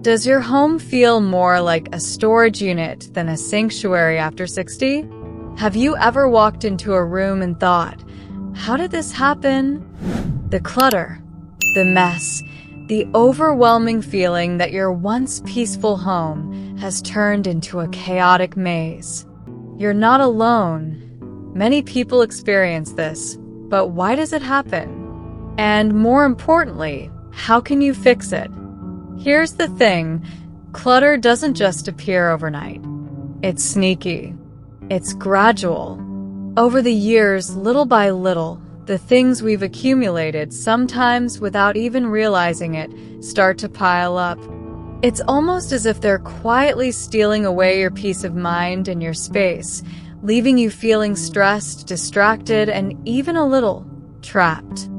Does your home feel more like a storage unit than a sanctuary after 60? Have you ever walked into a room and thought, how did this happen? The clutter, the mess, the overwhelming feeling that your once peaceful home has turned into a chaotic maze. You're not alone. Many people experience this, but why does it happen? And more importantly, how can you fix it? Here's the thing, clutter doesn't just appear overnight. It's sneaky. It's gradual. Over the years, little by little, the things we've accumulated, sometimes without even realizing it, start to pile up. It's almost as if they're quietly stealing away your peace of mind and your space, leaving you feeling stressed, distracted, and even a little trapped.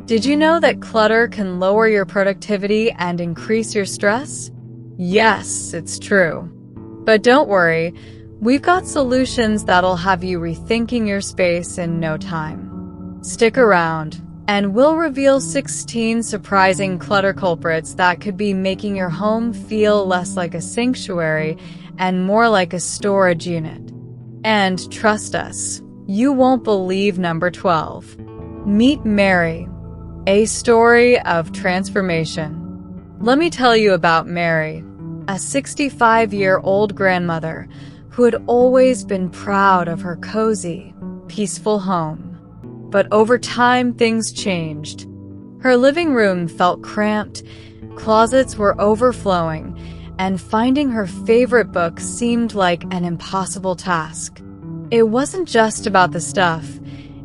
Did you know that clutter can lower your productivity and increase your stress? Yes, it's true. But don't worry, we've got solutions that'll have you rethinking your space in no time. Stick around, and we'll reveal 16 surprising clutter culprits that could be making your home feel less like a sanctuary and more like a storage unit. And trust us, you won't believe number 12. Meet Mary, a story of transformation. Let me tell you about Mary, a 65-year-old grandmother who had always been proud of her cozy, peaceful home. But over time, things changed. Her living room felt cramped, closets were overflowing, and finding her favorite book seemed like an impossible task. It wasn't just about the stuff.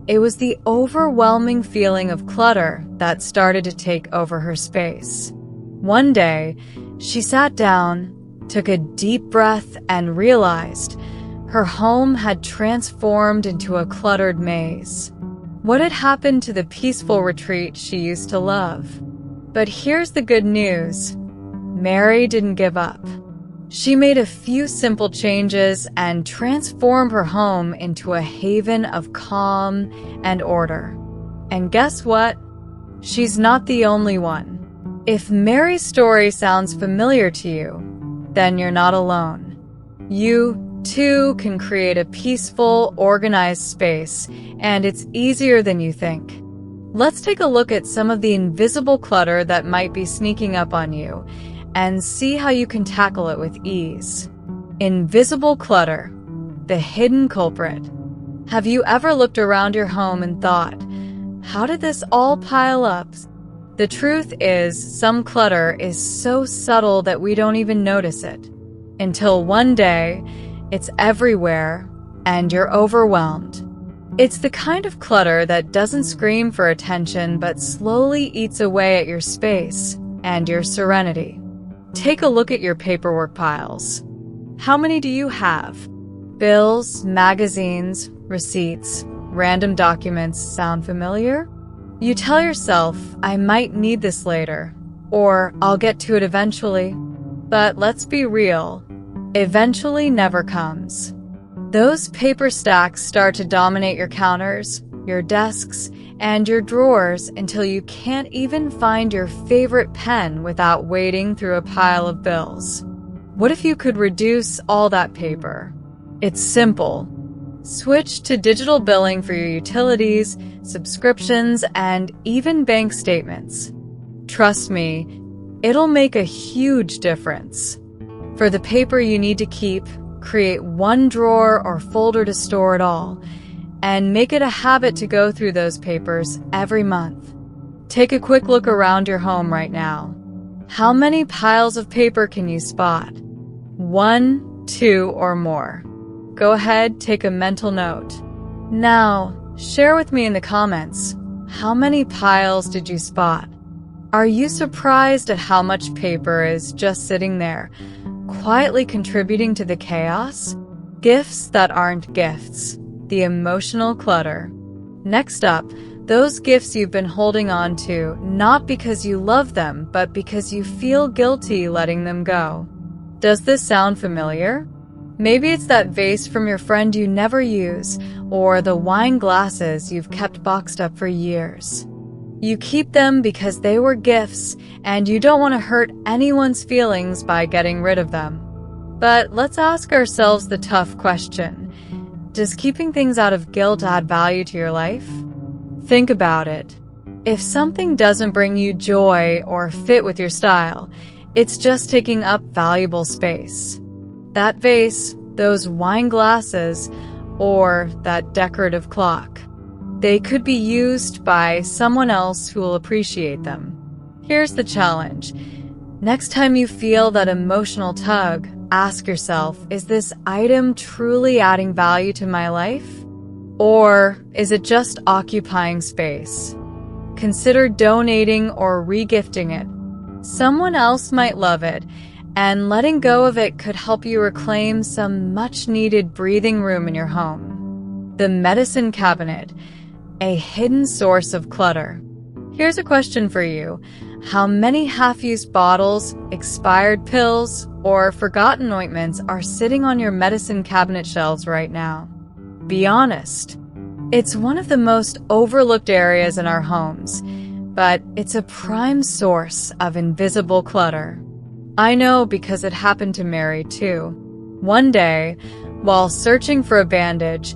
It was the overwhelming feeling of clutter that started to take over her space. One day, she sat down, took a deep breath, and realized her home had transformed into a cluttered maze. What had happened to the peaceful retreat she used to love? But here's the good news. Mary didn't give up. She made a few simple changes and transformed her home into a haven of calm and order. And guess what? She's not the only one. If Mary's story sounds familiar to you, then you're not alone. You, too, can create a peaceful, organized space, and it's easier than you think. Let's take a look at some of the invisible clutter that might be sneaking up on you, and see how you can tackle it with ease. Invisible clutter, the hidden culprit. Have you ever looked around your home and thought, how did this all pile up? The truth is, some clutter is so subtle that we don't even notice it. Until one day, it's everywhere, and you're overwhelmed. It's the kind of clutter that doesn't scream for attention but slowly eats away at your space and your serenity. Take a look at your paperwork piles. How many do you have? Bills, magazines, receipts, random documents sound familiar? You tell yourself, I might need this later, or I'll get to it eventually. But let's be real, eventually never comes. Those paper stacks start to dominate your counters, your desks, and your drawers until you can't even find your favorite pen without wading through a pile of bills. What if you could reduce all that paper? It's simple. Switch to digital billing for your utilities, subscriptions, and even bank statements. Trust me, it'll make a huge difference. For the paper you need to keep, create one drawer or folder to store it all, and make it a habit to go through those papers every month. Take a quick look around your home right now. How many piles of paper can you spot? 1, 2, or more? Go ahead, take a mental note. Now, share with me in the comments, how many piles did you spot? Are you surprised at how much paper is just sitting there, quietly contributing to the chaos? Gifts that aren't gifts. The emotional clutter. Next up, those gifts you've been holding on to, not because you love them, but because you feel guilty letting them go. Does this sound familiar? Maybe it's that vase from your friend you never use, or the wine glasses you've kept boxed up for years. You keep them because they were gifts, and you don't want to hurt anyone's feelings by getting rid of them. But let's ask ourselves the tough question. Does keeping things out of guilt add value to your life? Think about it. If something doesn't bring you joy or fit with your style, it's just taking up valuable space. That vase, those wine glasses, or that decorative clock. They could be used by someone else who will appreciate them. Here's the challenge. Next time you feel that emotional tug, ask yourself, is this item truly adding value to my life? Or is it just occupying space? Consider donating or regifting it. Someone else might love it, and letting go of it could help you reclaim some much-needed breathing room in your home. The medicine cabinet, a hidden source of clutter. Here's a question for you. How many half-used bottles, expired pills, or forgotten ointments are sitting on your medicine cabinet shelves right now? Be honest. It's one of the most overlooked areas in our homes, but it's a prime source of invisible clutter. I know because it happened to Mary too. One day, while searching for a bandage,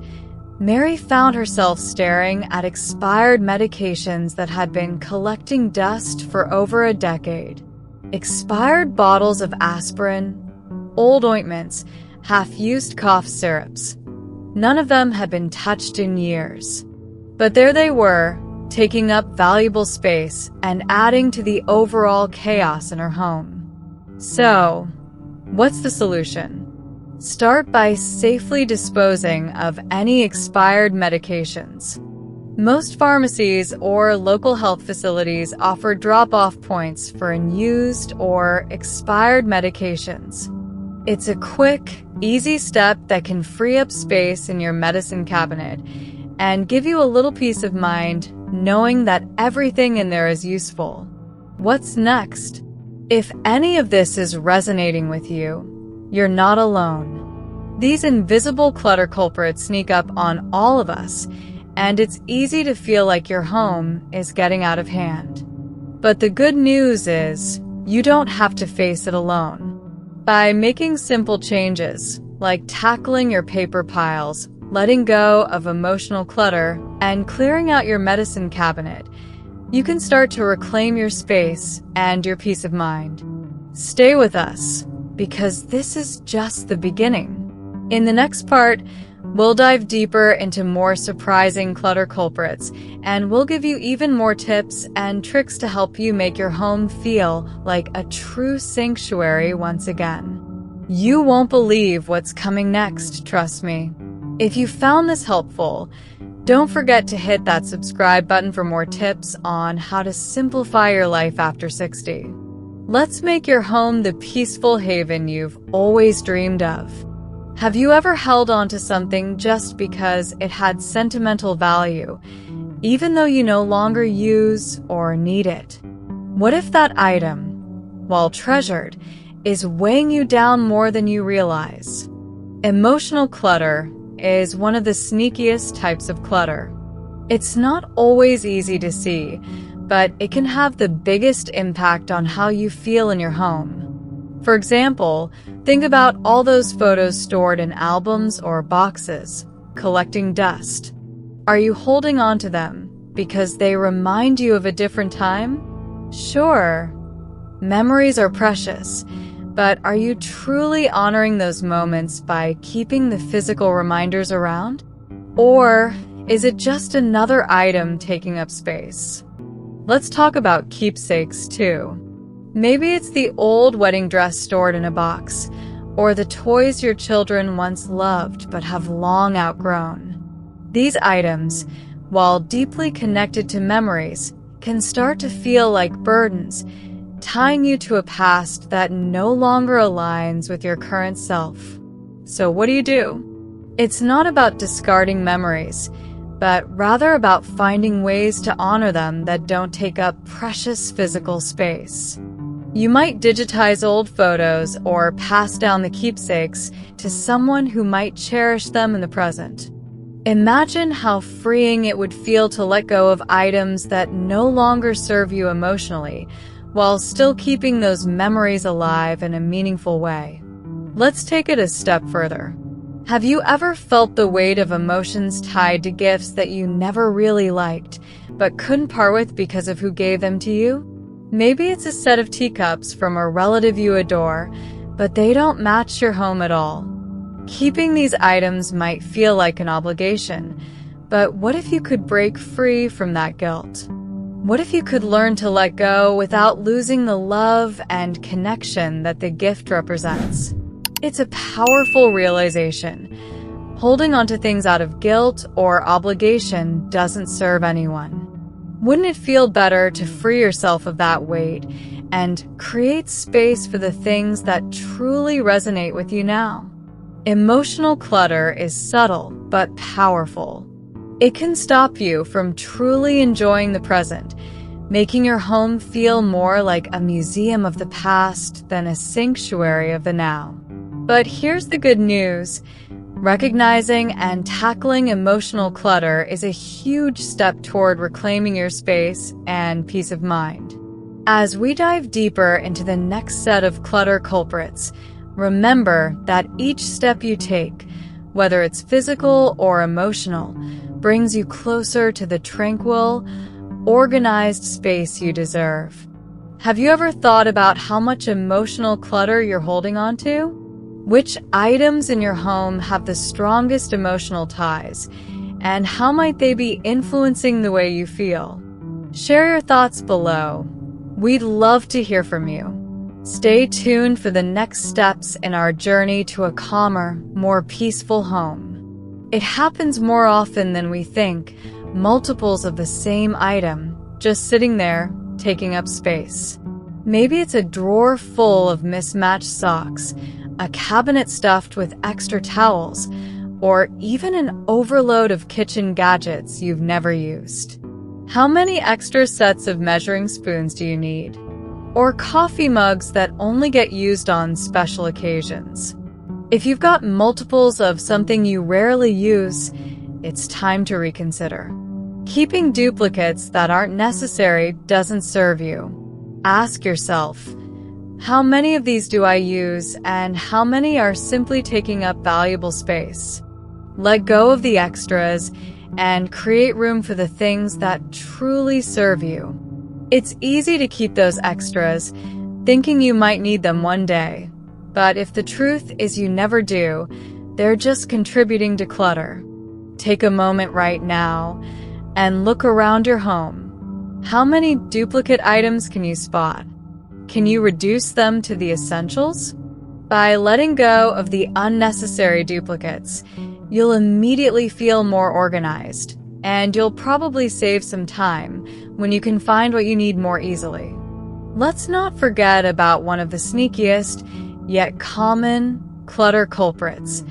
Mary found herself staring at expired medications that had been collecting dust for over a decade. Expired bottles of aspirin, old ointments, half-used cough syrups. None of them had been touched in years. But there they were, taking up valuable space and adding to the overall chaos in her home. So, what's the solution? Start by safely disposing of any expired medications. Most pharmacies or local health facilities offer drop-off points for unused or expired medications. It's a quick, easy step that can free up space in your medicine cabinet and give you a little peace of mind knowing that everything in there is useful. What's next? If any of this is resonating with you, you're not alone. These invisible clutter culprits sneak up on all of us, and it's easy to feel like your home is getting out of hand. But the good news is, you don't have to face it alone. By making simple changes, like tackling your paper piles, letting go of emotional clutter, and clearing out your medicine cabinet, you can start to reclaim your space and your peace of mind. Stay with us, because this is just the beginning. In the next part, we'll dive deeper into more surprising clutter culprits, and we'll give you even more tips and tricks to help you make your home feel like a true sanctuary once again. You won't believe what's coming next, trust me. If you found this helpful, don't forget to hit that subscribe button for more tips on how to simplify your life after 60. Let's make your home the peaceful haven you've always dreamed of. Have you ever held on to something just because it had sentimental value, even though you no longer use or need it? What if that item, while treasured, is weighing you down more than you realize? Emotional clutter is one of the sneakiest types of clutter. It's not always easy to see, but it can have the biggest impact on how you feel in your home. For example, think about all those photos stored in albums or boxes, collecting dust. Are you holding on to them because they remind you of a different time? Sure, memories are precious, but are you truly honoring those moments by keeping the physical reminders around? Or is it just another item taking up space? Let's talk about keepsakes too. Maybe it's the old wedding dress stored in a box, or the toys your children once loved but have long outgrown. These items, while deeply connected to memories, can start to feel like burdens, tying you to a past that no longer aligns with your current self. So what do? It's not about discarding memories, but rather about finding ways to honor them that don't take up precious physical space. You might digitize old photos or pass down the keepsakes to someone who might cherish them in the present. Imagine how freeing it would feel to let go of items that no longer serve you emotionally, while still keeping those memories alive in a meaningful way. Let's take it a step further. Have you ever felt the weight of emotions tied to gifts that you never really liked, but couldn't part with because of who gave them to you? Maybe it's a set of teacups from a relative you adore, but they don't match your home at all. Keeping these items might feel like an obligation, but what if you could break free from that guilt? What if you could learn to let go without losing the love and connection that the gift represents? It's a powerful realization. Holding onto things out of guilt or obligation doesn't serve anyone. Wouldn't it feel better to free yourself of that weight and create space for the things that truly resonate with you now? Emotional clutter is subtle but powerful. It can stop you from truly enjoying the present, making your home feel more like a museum of the past than a sanctuary of the now. But here's the good news. Recognizing and tackling emotional clutter is a huge step toward reclaiming your space and peace of mind. As we dive deeper into the next set of clutter culprits, remember that each step you take, whether it's physical or emotional, brings you closer to the tranquil, organized space you deserve. Have you ever thought about how much emotional clutter you're holding on to? Which items in your home have the strongest emotional ties, and how might they be influencing the way you feel? Share your thoughts below. We'd love to hear from you. Stay tuned for the next steps in our journey to a calmer, more peaceful home. It happens more often than we think, multiples of the same item, just sitting there, taking up space. Maybe it's a drawer full of mismatched socks, a cabinet stuffed with extra towels, or even an overload of kitchen gadgets you've never used. How many extra sets of measuring spoons do you need? Or coffee mugs that only get used on special occasions? If you've got multiples of something you rarely use, it's time to reconsider. Keeping duplicates that aren't necessary doesn't serve you. Ask yourself, how many of these do I use, and how many are simply taking up valuable space? Let go of the extras and create room for the things that truly serve you. It's easy to keep those extras, thinking you might need them one day. But if the truth is you never do, they're just contributing to clutter. Take a moment right now and look around your home. How many duplicate items can you spot? Can you reduce them to the essentials? By letting go of the unnecessary duplicates, you'll immediately feel more organized, and you'll probably save some time when you can find what you need more easily. Let's not forget about one of the sneakiest, yet common, clutter culprits.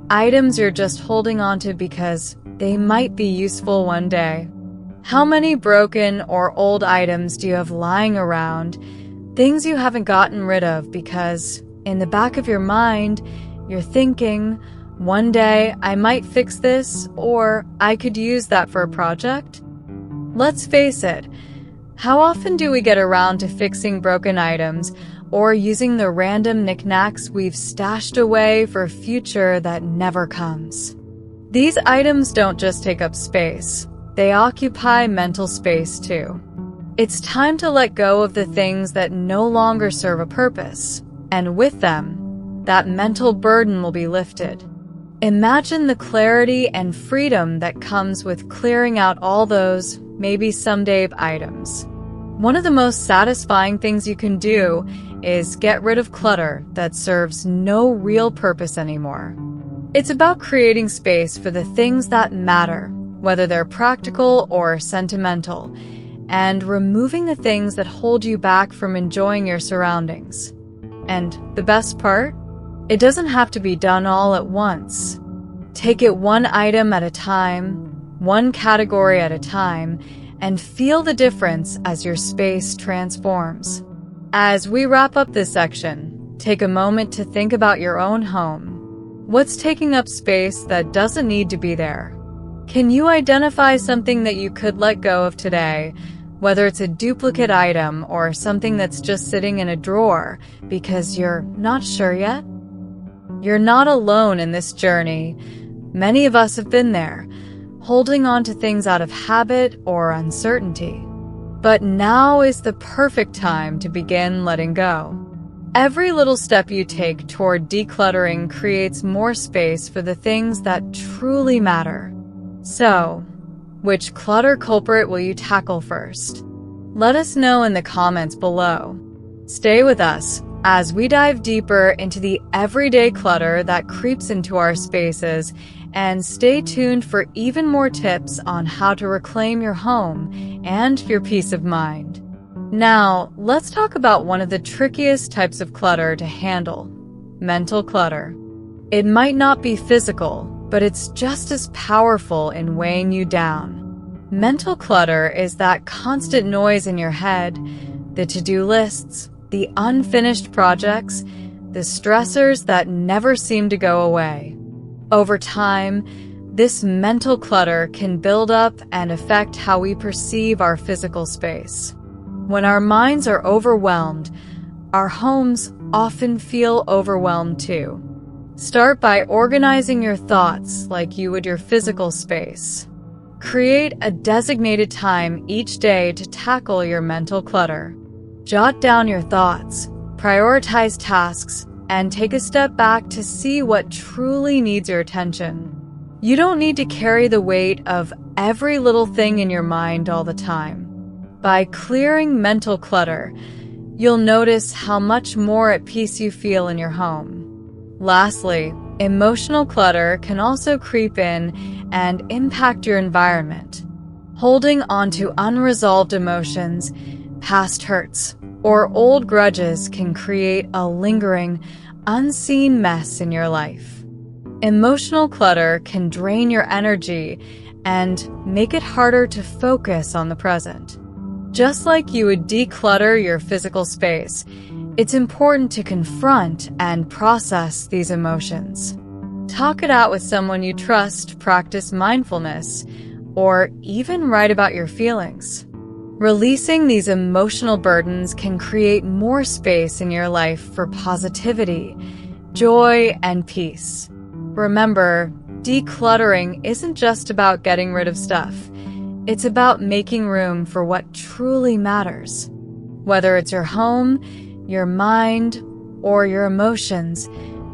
Items you're just holding onto because they might be useful one day. How many broken or old items do you have lying around? Things you haven't gotten rid of because, in the back of your mind, you're thinking, one day I might fix this, or I could use that for a project? Let's face it, how often do we get around to fixing broken items or using the random knickknacks we've stashed away for a future that never comes? These items don't just take up space, they occupy mental space too. It's time to let go of the things that no longer serve a purpose, and with them, that mental burden will be lifted. Imagine the clarity and freedom that comes with clearing out all those, maybe someday, items. One of the most satisfying things you can do is get rid of clutter that serves no real purpose anymore. It's about creating space for the things that matter, whether they're practical or sentimental, and removing the things that hold you back from enjoying your surroundings. And the best part? It doesn't have to be done all at once. Take it one item at a time, one category at a time, and feel the difference as your space transforms. As we wrap up this section, take a moment to think about your own home. What's taking up space that doesn't need to be there? Can you identify something that you could let go of today, whether it's a duplicate item or something that's just sitting in a drawer because you're not sure yet? You're not alone in this journey. Many of us have been there, holding on to things out of habit or uncertainty. But now is the perfect time to begin letting go. Every little step you take toward decluttering creates more space for the things that truly matter. So, which clutter culprit will you tackle first? Let us know in the comments below. Stay with us as we dive deeper into the everyday clutter that creeps into our spaces, and stay tuned for even more tips on how to reclaim your home and your peace of mind. Now, let's talk about one of the trickiest types of clutter to handle: mental clutter. It might not be physical, but it's just as powerful in weighing you down. Mental clutter is that constant noise in your head, the to-do lists, the unfinished projects, the stressors that never seem to go away. Over time, this mental clutter can build up and affect how we perceive our physical space. When our minds are overwhelmed, our homes often feel overwhelmed too. Start by organizing your thoughts like you would your physical space. Create a designated time each day to tackle your mental clutter. Jot down your thoughts, prioritize tasks, and take a step back to see what truly needs your attention. You don't need to carry the weight of every little thing in your mind all the time. By clearing mental clutter, you'll notice how much more at peace you feel in your home. Lastly, emotional clutter can also creep in and impact your environment. Holding onto unresolved emotions, past hurts, or old grudges can create a lingering, unseen mess in your life. Emotional clutter can drain your energy and make it harder to focus on the present. Just like you would declutter your physical space, it's important to confront and process these emotions. Talk it out with someone you trust, practice mindfulness, or even write about your feelings. Releasing these emotional burdens can create more space in your life for positivity, joy, and peace. Remember, decluttering isn't just about getting rid of stuff. It's about making room for what truly matters. Whether it's your home, your mind, or your emotions,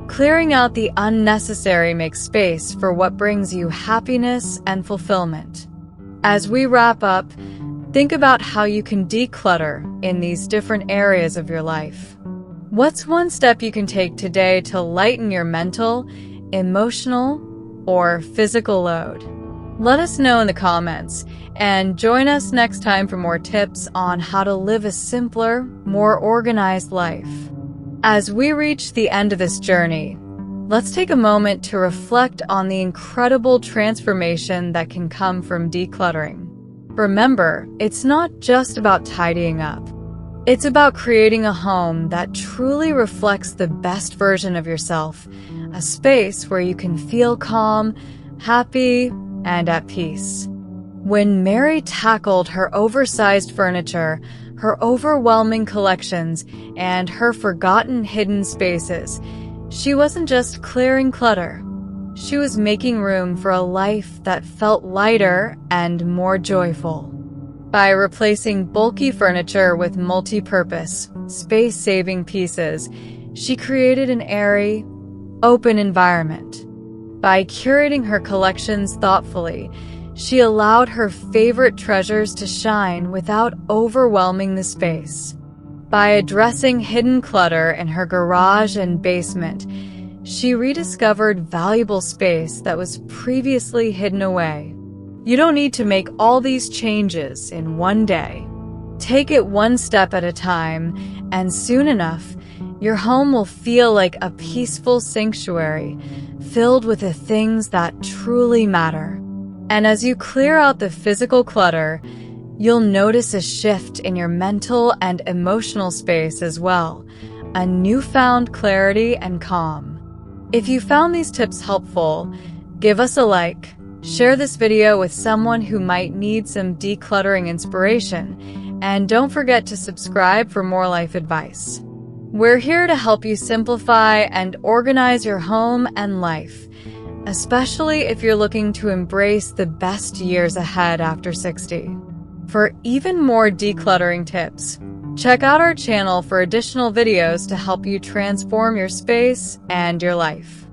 clearing out the unnecessary makes space for what brings you happiness and fulfillment. As we wrap up, think about how you can declutter in these different areas of your life. What's one step you can take today to lighten your mental, emotional, or physical load? Let us know in the comments, and join us next time for more tips on how to live a simpler, more organized life. As we reach the end of this journey, let's take a moment to reflect on the incredible transformation that can come from decluttering. Remember, it's not just about tidying up. It's about creating a home that truly reflects the best version of yourself, a space where you can feel calm, happy, and at peace. When Mary tackled her oversized furniture, her overwhelming collections, and her forgotten hidden spaces, she wasn't just clearing clutter. She was making room for a life that felt lighter and more joyful. By replacing bulky furniture with multi-purpose, space-saving pieces, she created an airy, open environment. By curating her collections thoughtfully, she allowed her favorite treasures to shine without overwhelming the space. By addressing hidden clutter in her garage and basement, she rediscovered valuable space that was previously hidden away. You don't need to make all these changes in one day. Take it one step at a time, and soon enough, your home will feel like a peaceful sanctuary, filled with the things that truly matter. And as you clear out the physical clutter, you'll notice a shift in your mental and emotional space as well, a newfound clarity and calm. If you found these tips helpful, give us a like, Share this video with someone who might need some decluttering inspiration, and don't forget to subscribe for more life advice. We're here to help you simplify and organize your home and life, especially if you're looking to embrace the best years ahead after 60. For even more decluttering tips, check out our channel for additional videos to help you transform your space and your life.